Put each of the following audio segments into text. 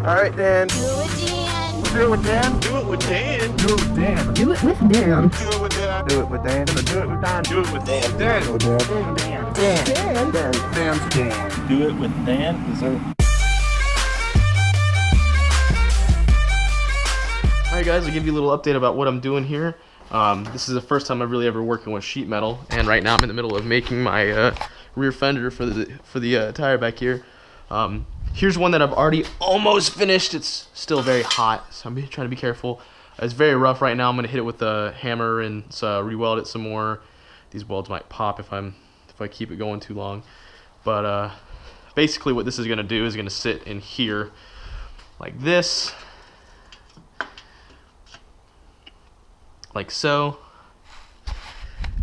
Alright, Dan. Do it, Dan. Do it with Dan. Do it with Dan. Do it with Dan. Do it with Dan. Do it with Dan. Do it with Dan. Do it with Dan. Do it with Dan. Dan. Dan. Dan. Dan. Dan. Dan's Dan. Do it with Dan. Is there... Alright guys, I'll give you a little update about what I'm doing here. This is the first time I'm really ever working with sheet metal, and right now I'm in the middle of making my rear fender for the tire back here. Here's one that I've already almost finished. It's still very hot, so I'm trying to be careful. It's very rough right now. I'm gonna hit it with a hammer and re-weld it some more. These welds might pop if I keep it going too long. But basically what this is gonna do is gonna sit in here like this. Like so.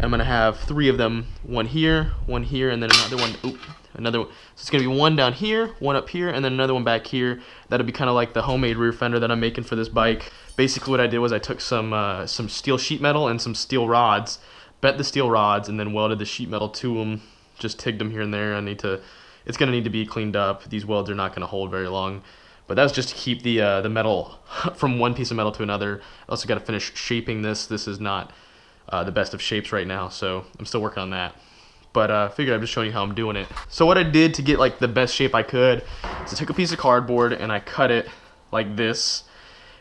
I'm gonna have 3 of them, one here, and then another one. Oop, another one. So it's gonna be one down here, one up here, and then another one back here. That'll be kind of like the homemade rear fender that I'm making for this bike. Basically, what I did was I took some steel sheet metal and some steel rods, bent the steel rods, and then welded the sheet metal to them. Just tigged them here and there. It's gonna need to be cleaned up. These welds are not gonna hold very long. But that was just to keep the metal from one piece of metal to another. I also got to finish shaping this. This is not the best of shapes right now, so I'm still working on that. But I figured I'm just showing you how I'm doing it. So what I did to get like the best shape I could is I took a piece of cardboard and I cut it like this,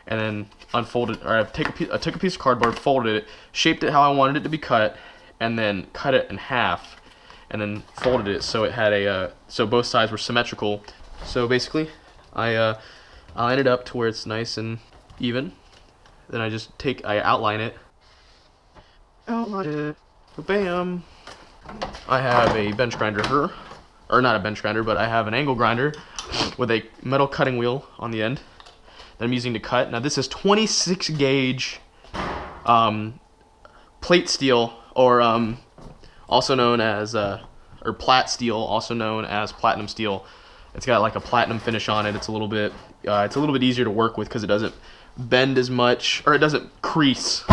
and then unfolded. Or I took a piece of cardboard, folded it, shaped it how I wanted it to be cut, and then cut it in half, and then folded it so it had so both sides were symmetrical. So basically, I line it up to where it's nice and even. Then I outline it. Bam. I have a bench grinder here, or not a bench grinder, but I have an angle grinder with a metal cutting wheel on the end that I'm using to cut. Now this is 26 gauge plate steel, or also known as or plat steel, also known as platinum steel. It's got like a platinum finish on it. It's a little bit easier to work with because it doesn't bend as much, or it doesn't crease.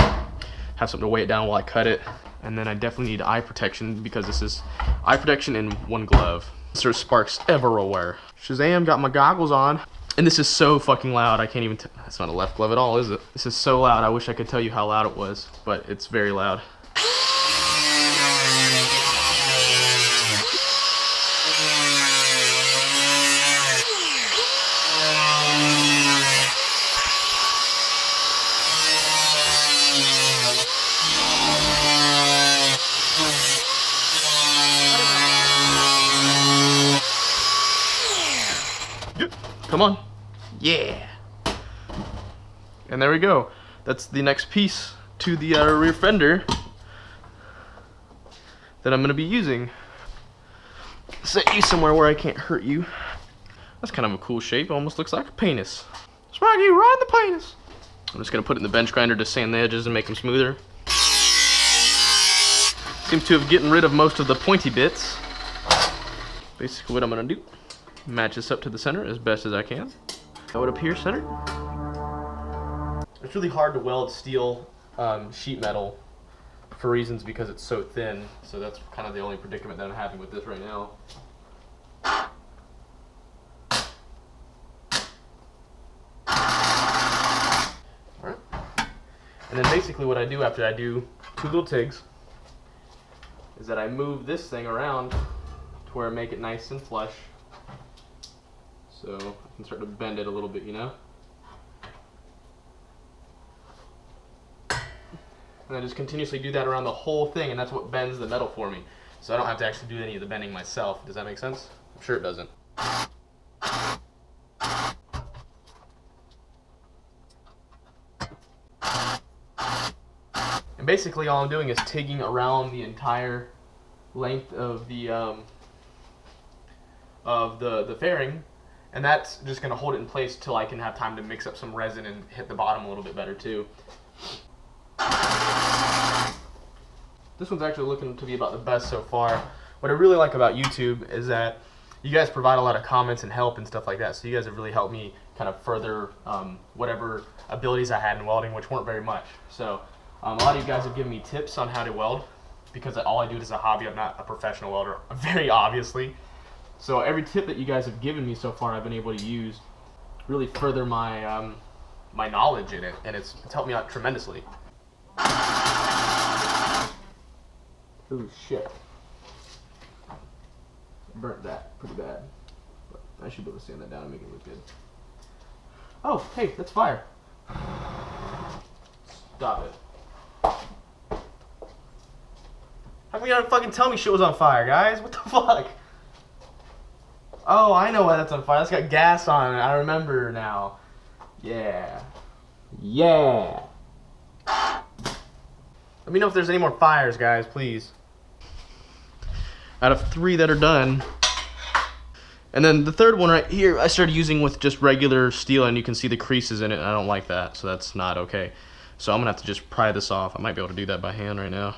Have something to weigh it down while I cut it. And then I definitely need eye protection because this is eye protection in one glove. There's sparks everywhere. Shazam, got my goggles on. And this is so fucking loud. I can't even, that's not a left glove at all, is it? This is so loud. I wish I could tell you how loud it was, but it's very loud. Come on. Yeah. And there we go. That's the next piece to the rear fender that I'm going to be using. Set you somewhere where I can't hurt you. That's kind of a cool shape. Almost looks like a penis. Smoggy, ride the penis. I'm just going to put it in the bench grinder to sand the edges and make them smoother. Seems to have gotten rid of most of the pointy bits. Basically what I'm going to do, match this up to the center as best as I can. Throw it up here centered. It's really hard to weld steel sheet metal for reasons because it's so thin. So that's kind of the only predicament that I'm having with this right now. Alright. And then basically what I do after I do 2 little tigs is that I move this thing around to where I make it nice and flush. So I can start to bend it a little bit, you know? And I just continuously do that around the whole thing, and that's what bends the metal for me. So I don't have to actually do any of the bending myself. Does that make sense? I'm sure it doesn't. And basically all I'm doing is tigging around the entire length of the fairing. And that's just going to hold it in place till I can have time to mix up some resin and hit the bottom a little bit better too. This one's actually looking to be about the best so far. What I really like about YouTube is that you guys provide a lot of comments and help and stuff like that. So you guys have really helped me kind of further whatever abilities I had in welding, which weren't very much. So a lot of you guys have given me tips on how to weld because all I do is a hobby. I'm not a professional welder, very obviously. So every tip that you guys have given me so far, I've been able to use. really further my my knowledge in it, and it's helped me out tremendously. Ooh, shit. Burnt that pretty bad. But I should be able to sand that down and make it look good. Oh, hey, that's fire. Stop it. How come you gotta fucking tell me shit was on fire, guys? What the fuck? Oh, I know why that's on fire. That's got gas on it. I remember now. Yeah. Yeah. Let me know if there's any more fires, guys, please. Out of 3 that are done. And then the third one right here, I started using with just regular steel, and you can see the creases in it, and I don't like that, so that's not okay. So I'm gonna have to just pry this off. I might be able to do that by hand right now.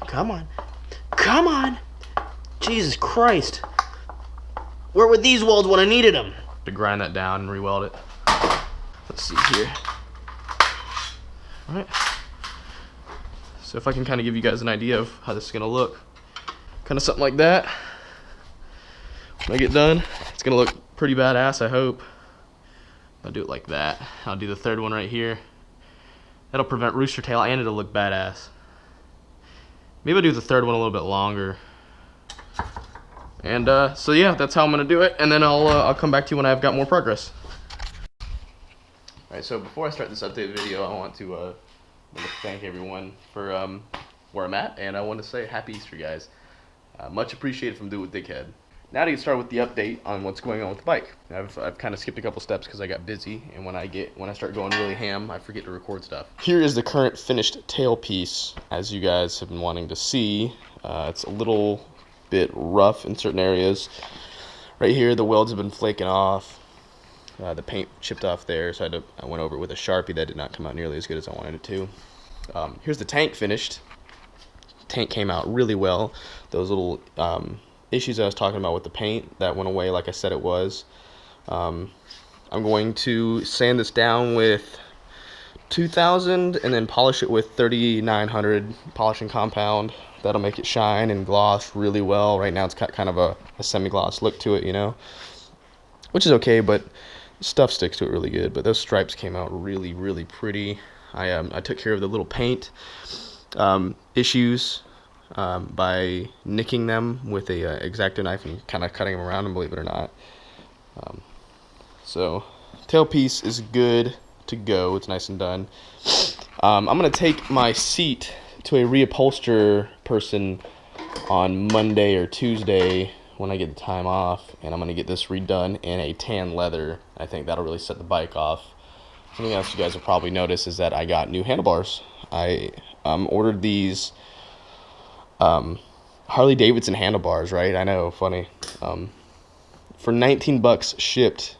Come on. Come on! Jesus Christ. Where were these welds when I needed them? To grind that down and re-weld it. Let's see here. Alright. So if I can kind of give you guys an idea of how this is going to look. Kind of something like that. When I get done, it's going to look pretty badass, I hope. I'll do it like that. I'll do the third one right here. That'll prevent rooster tail and it'll look badass. Maybe I'll do the third one a little bit longer. And so yeah, that's how I'm gonna do it, and then I'll come back to you when I've got more progress. Alright, so before I start this update video, I want to thank everyone for where I'm at, and I want to say Happy Easter, guys. Much appreciated from Do It With Dickhead. Now to get started with the update on what's going on with the bike. I've kind of skipped a couple steps because I got busy, and when I start going really ham, I forget to record stuff. Here is the current finished tailpiece, as you guys have been wanting to see. It's a little bit rough in certain areas. Right here, the welds have been flaking off. The paint chipped off there, so I went over it with a Sharpie. That did not come out nearly as good as I wanted it to. Here's the tank finished. Tank came out really well. Those little issues I was talking about with the paint, that went away like I said it was. I'm going to sand this down with 2000 and then polish it with 3900 polishing compound. That'll make it shine and gloss really well. Right now it's got kind of a semi-gloss look to it, you know, which is okay, but stuff sticks to it really good. But those stripes came out really, really pretty. I took care of the little paint issues by nicking them with a X-Acto knife and kind of cutting them around them, believe it or not. So tailpiece is good to go. It's nice and done. I'm gonna take my seat to a reupholster person on Monday or Tuesday when I get the time off, and I'm gonna get this redone in a tan leather. I think that'll really set the bike off. Something else you guys will probably notice is that I got new handlebars. I ordered these Harley-Davidson handlebars, right? I know, funny. For 19 bucks shipped.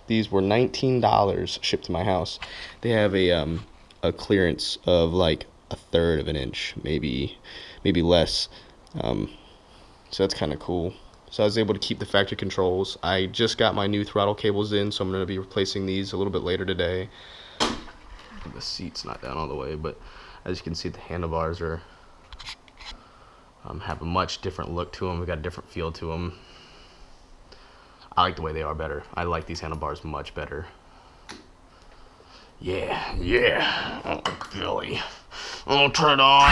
These were $19 shipped to my house. They have a clearance of like 1/3 of an inch, maybe less. So that's kind of cool. So I was able to keep the factory controls. I just got my new throttle cables in, so I'm going to be replacing these a little bit later today. The seat's not down all the way, but as you can see, the handlebars are have a much different look to them. We've got a different feel to them. I like the way they are better. I like these handlebars much better. Yeah, yeah. Oh, Billy. Oh, turn it on.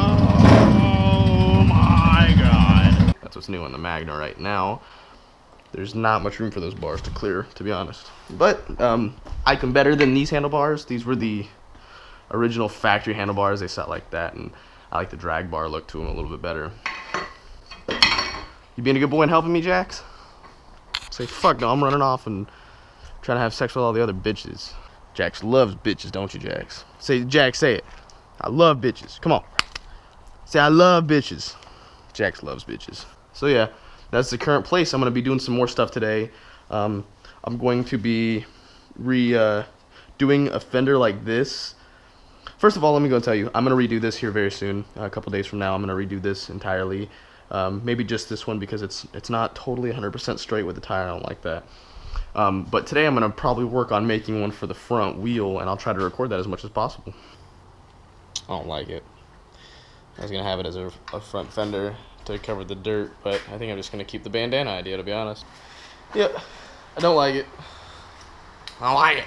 Oh my God. That's what's new on the Magna right now. There's not much room for those bars to clear, to be honest. But I like them better than these handlebars. These were the original factory handlebars. They sat like that, and I like the drag bar look to them a little bit better. You being a good boy and helping me, Jax? Say, fuck no, I'm running off and trying to have sex with all the other bitches. Jax loves bitches, don't you, Jax? Say, Jax, say it. I love bitches. Come on. Say, I love bitches. Jax loves bitches. So yeah, that's the current place. I'm going to be doing some more stuff today. I'm going to be doing a fender like this. First of all, let me go and tell you, I'm going to redo this here very soon. A couple days from now, I'm going to redo this entirely. Maybe just this one because it's not totally 100% straight with the tire. I don't like that. But today I'm going to probably work on making one for the front wheel, and I'll try to record that as much as possible. I don't like it. I was going to have it as a front fender, to cover the dirt, but I think I'm just gonna keep the bandana idea, to be honest. Yep, I don't like it. I don't like it.